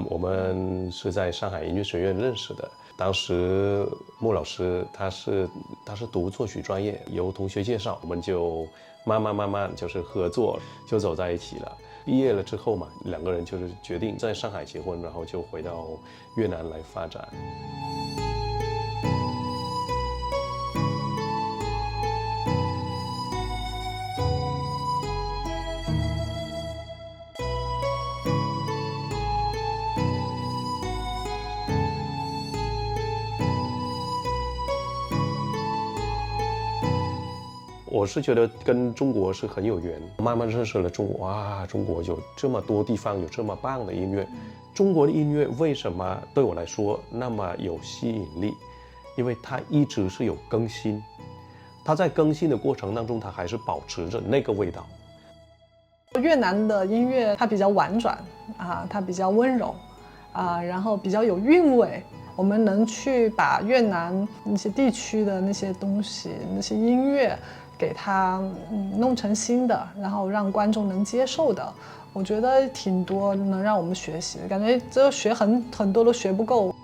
我们是在上海音乐学院认识的。当时穆老师他是读作曲专业，由同学介绍，我们就慢慢就是合作，就走在一起了。毕业了之后嘛，两个人就是决定在上海结婚，然后就回到越南来发展。我是觉得跟中国是很有缘，慢慢认识了中国啊，中国有这么多地方有这么棒的音乐。中国的音乐为什么对我来说那么有吸引力？因为它一直是有更新，它在更新的过程当中，它还是保持着那个味道。越南的音乐它比较婉转它比较温柔然后比较有韵味。我们能去把越南那些地区的那些东西、那些音乐，给它弄成新的，然后让观众能接受的，我觉得挺多能让我们学习的。感觉这学很多都学不够。